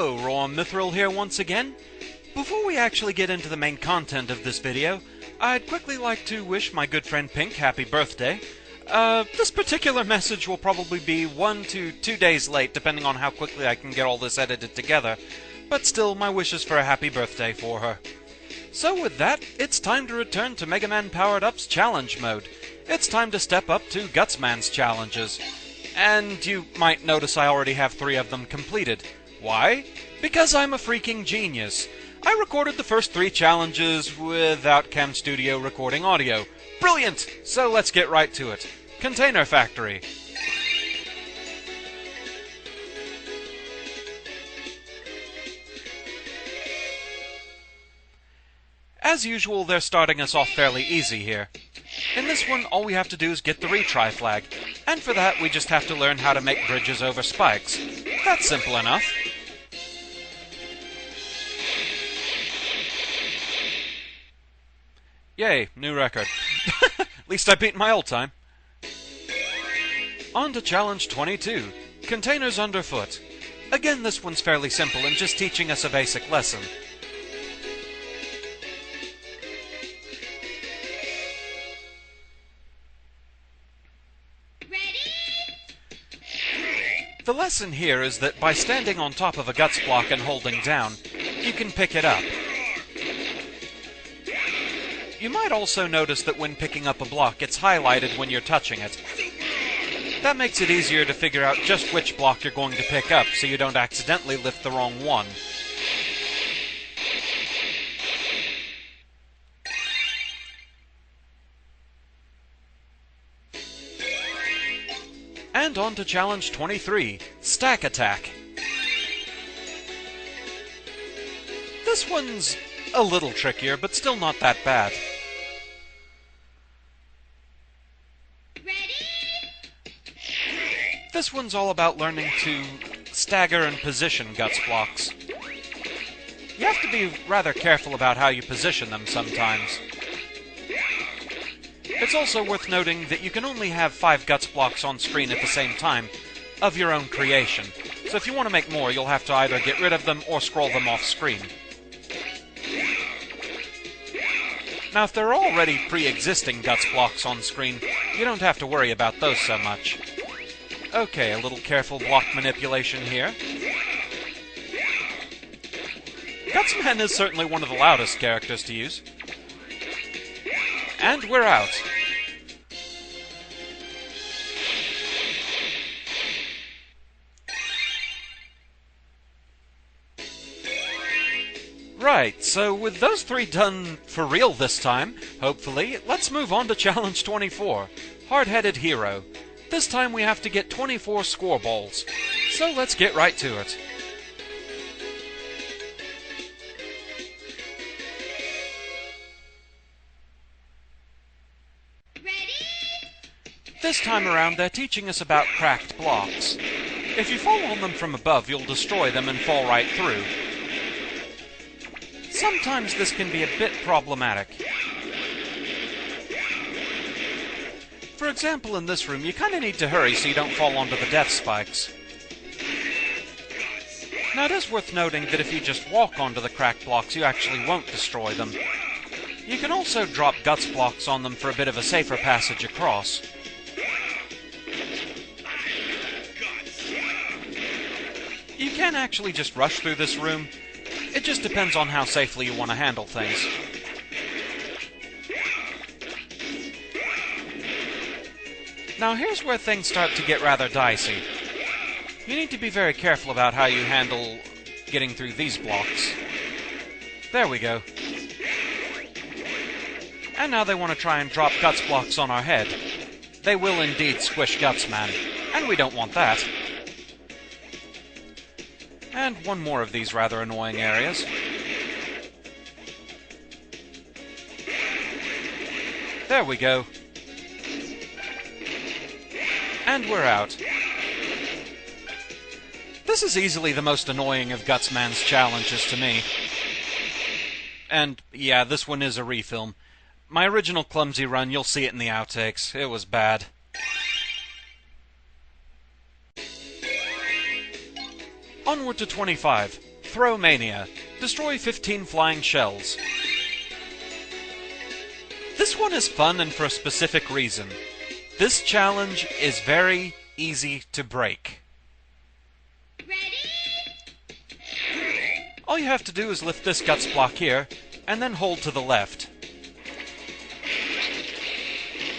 Hello, Raw Mithril here once again. Before we actually get into the main content of this video, I'd quickly like to wish my good friend Pink happy birthday. This particular message will probably be 1 to 2 days late, depending on how quickly I can get all this edited together, but still, my wishes for a happy birthday for her. So with that, it's time to return to Mega Man Powered Up's challenge mode. It's time to step up to Gutsman's challenges. And you might notice I already have 3 of them completed. Why? Because I'm a freaking genius. I recorded the first 3 challenges without Camstudio recording audio. Brilliant! So let's get right to it. Container Factory. As usual, they're starting us off fairly easy here. In this one, all we have to do is get the retry flag, and for that we just have to learn how to make bridges over spikes. That's simple enough. Yay, new record. At least I beat my old time. On to challenge 22, Containers Underfoot. Again, this one's fairly simple and just teaching us a basic lesson. The lesson here is that by standing on top of a guts block and holding down, you can pick it up. You might also notice that when picking up a block, it's highlighted when you're touching it. That makes it easier to figure out just which block you're going to pick up, so you don't accidentally lift the wrong one. And on to challenge 23, Stack Attack. This one's a little trickier, but still not that bad. This one's all about learning to stagger and position guts blocks. You have to be rather careful about how you position them sometimes. It's also worth noting that you can only have 5 guts blocks on screen at the same time, of your own creation. So if you want to make more, you'll have to either get rid of them or scroll them off screen. Now, if there are already pre-existing guts blocks on screen, you don't have to worry about those so much. Okay, a little careful block manipulation here. Gutsman is certainly one of the loudest characters to use. And we're out. Right, so with those 3 done for real this time, hopefully, let's move on to Challenge 24, Hard-Headed Hero. This time we have to get 24 score balls, so let's get right to it. This time around, they're teaching us about cracked blocks. If you fall on them from above, you'll destroy them and fall right through. Sometimes this can be a bit problematic. For example, in this room, you kind of need to hurry so you don't fall onto the death spikes. Now, it is worth noting that if you just walk onto the cracked blocks, you actually won't destroy them. You can also drop guts blocks on them for a bit of a safer passage across. You can actually just rush through this room. It just depends on how safely you want to handle things. Now here's where things start to get rather dicey. You need to be very careful about how you handle getting through these blocks. There we go. And now they want to try and drop guts blocks on our head. They will indeed squish Gutsman, and we don't want that. And one more of these rather annoying areas. There we go. And we're out. This is easily the most annoying of Gutsman's challenges to me. And yeah, this one is a refilm. My original clumsy run, you'll see it in the outtakes. It was bad. Onward to 25, Throw Mania. Destroy 15 flying shells. This one is fun and for a specific reason. This challenge is very easy to break. All you have to do is lift this guts block here, and then hold to the left.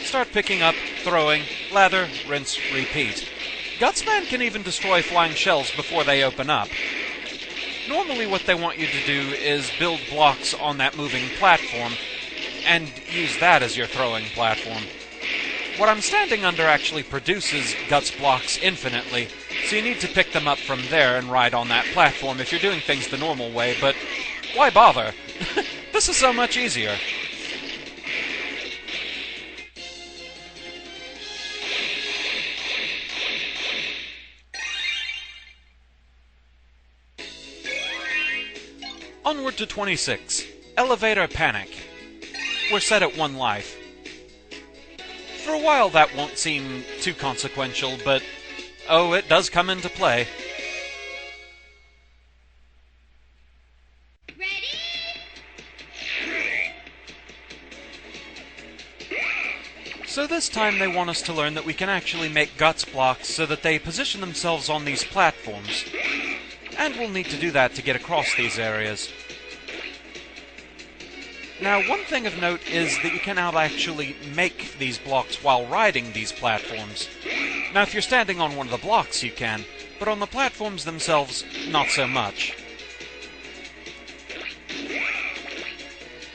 Start picking up, throwing, lather, rinse, repeat. Gutsman can even destroy flying shells before they open up. Normally what they want you to do is build blocks on that moving platform, and use that as your throwing platform. What I'm standing under actually produces guts blocks infinitely, so you need to pick them up from there and ride on that platform if you're doing things the normal way, but why bother? This is so much easier. Onward to 26. Elevator Panic. We're set at 1 life. For a while that won't seem too consequential, but oh, it does come into play. So this time they want us to learn that we can actually make guts blocks so that they position themselves on these platforms. And we'll need to do that to get across these areas. Now, one thing of note is that you cannot actually make these blocks while riding these platforms. Now, if you're standing on one of the blocks, you can, but on the platforms themselves, not so much.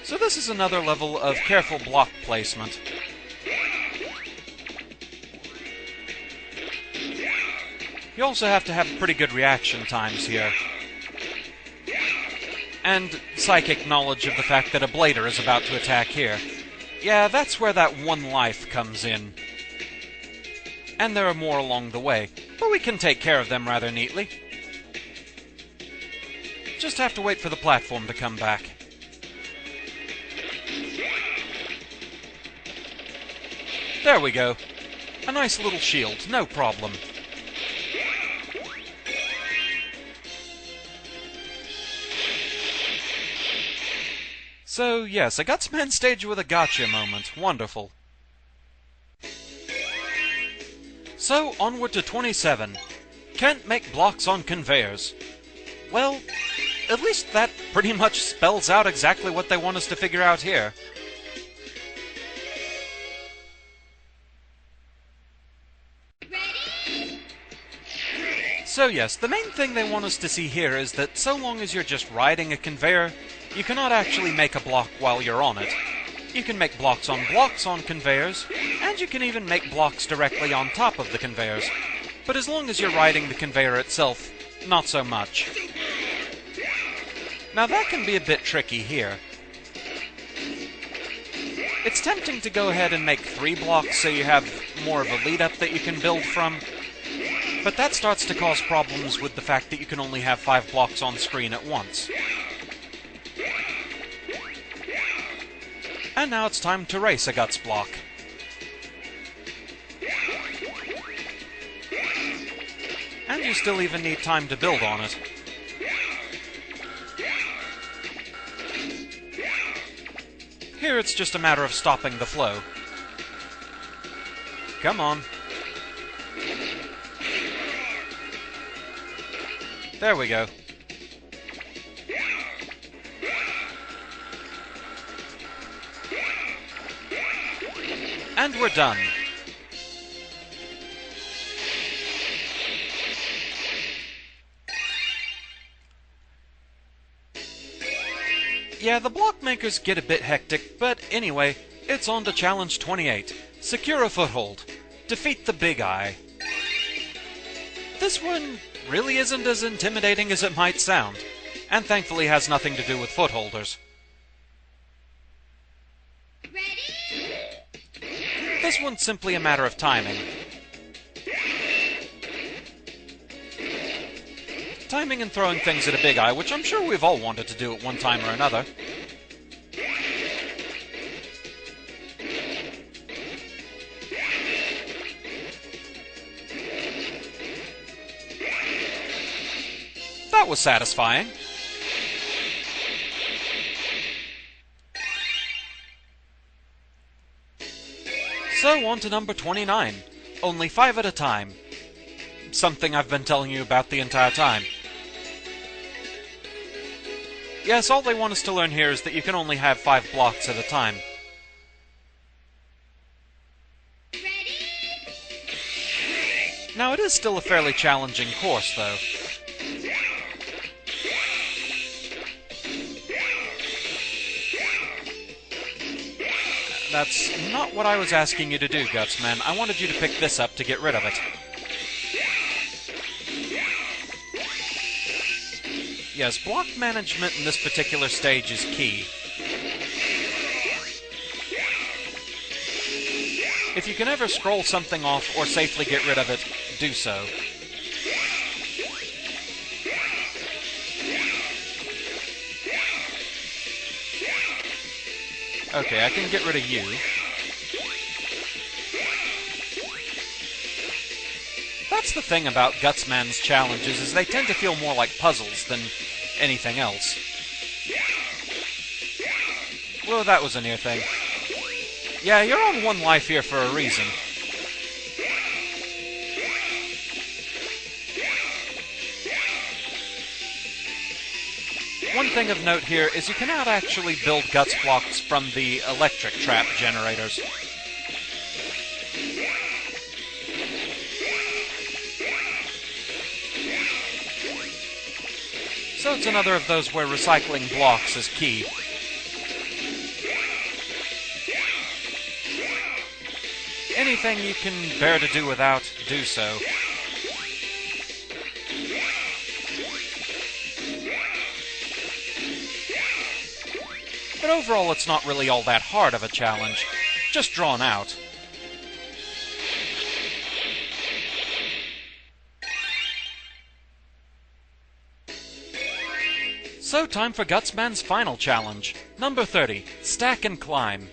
So this is another level of careful block placement. You also have to have pretty good reaction times here. And psychic knowledge of the fact that a blader is about to attack here. Yeah, that's where that 1 life comes in. And there are more along the way, but we can take care of them rather neatly. Just have to wait for the platform to come back. There we go. A nice little shield, no problem. So, yes, a Gutsman stage with a gotcha moment. Wonderful. So, onward to 27. Can't make blocks on conveyors. Well, at least that pretty much spells out exactly what they want us to figure out here. So yes, the main thing they want us to see here is that so long as you're just riding a conveyor, you cannot actually make a block while you're on it. You can make blocks on conveyors, and you can even make blocks directly on top of the conveyors. But as long as you're riding the conveyor itself, not so much. Now that can be a bit tricky here. It's tempting to go ahead and make 3 blocks so you have more of a lead-up that you can build from, but that starts to cause problems with the fact that you can only have 5 blocks on screen at once. And now it's time to race a guts block. And you still even need time to build on it. Here it's just a matter of stopping the flow. Come on. There we go. And we're done. Yeah, the block makers get a bit hectic, but anyway, it's on to Challenge 28. Secure a foothold. Defeat the Big Eye. This one really isn't as intimidating as it might sound, and thankfully has nothing to do with footholders. This one's simply a matter of timing. Timing and throwing things at a Big Eye, which I'm sure we've all wanted to do at one time or another. That was satisfying. So, on to number 29. Only 5 at a time. Something I've been telling you about the entire time. Yes, all they want us to learn here is that you can only have 5 blocks at a time. Now, it is still a fairly challenging course, though. That's not what I was asking you to do, Gutsman. I wanted you to pick this up to get rid of it. Yes, block management in this particular stage is key. If you can ever scroll something off or safely get rid of it, do so. Okay, I can get rid of you. That's the thing about Gutsman's challenges, is they tend to feel more like puzzles than anything else. Well, that was a near thing. Yeah, you're on 1 life here for a reason. One thing of note here is you cannot actually build guts blocks from the electric trap generators. So it's another of those where recycling blocks is key. Anything you can bear to do without, do so. But overall, it's not really all that hard of a challenge, just drawn out. So, time for Gutsman's final challenge. Number 30, Stack and Climb.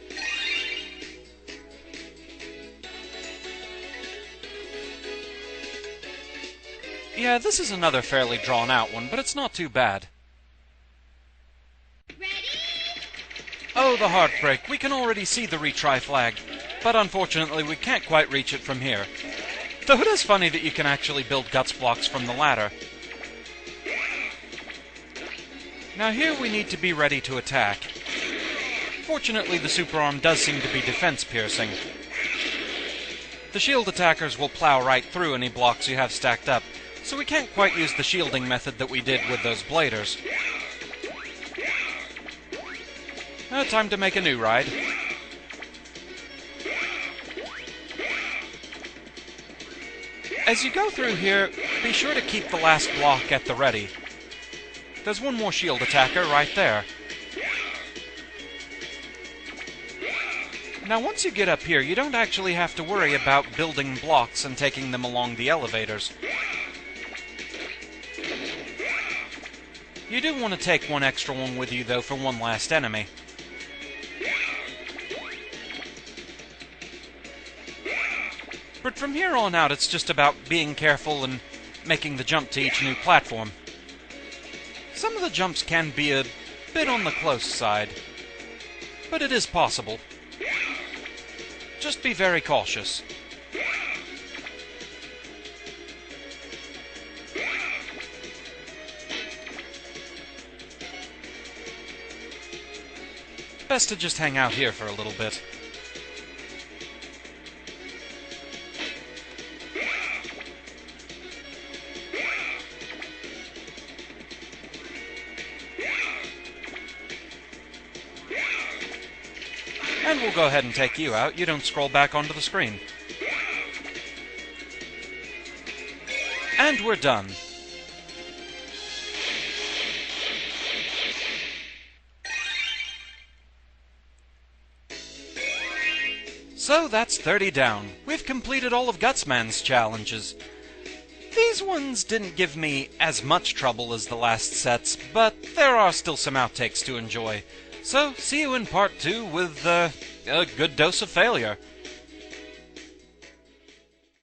Yeah, this is another fairly drawn-out one, but it's not too bad. Oh, the heartbreak. We can already see the retry flag, but unfortunately we can't quite reach it from here. Though it is funny that you can actually build guts blocks from the ladder. Now here we need to be ready to attack. Fortunately, the super arm does seem to be defense-piercing. The shield attackers will plow right through any blocks you have stacked up, so we can't quite use the shielding method that we did with those bladers. Time to make a new ride. As you go through here, be sure to keep the last block at the ready. There's one more shield attacker right there. Now once you get up here, you don't actually have to worry about building blocks and taking them along the elevators. You do want to take one extra one with you, though, for one last enemy. But from here on out, it's just about being careful and making the jump to each new platform. Some of the jumps can be a bit on the close side, but it is possible. Just be very cautious. Best to just hang out here for a little bit. And we'll go ahead and take you out. You don't scroll back onto the screen. And we're done. So that's 30 down. We've completed all of Gutsman's challenges. These ones didn't give me as much trouble as the last sets, but there are still some outtakes to enjoy. So, see you in part 2 with a good dose of failure.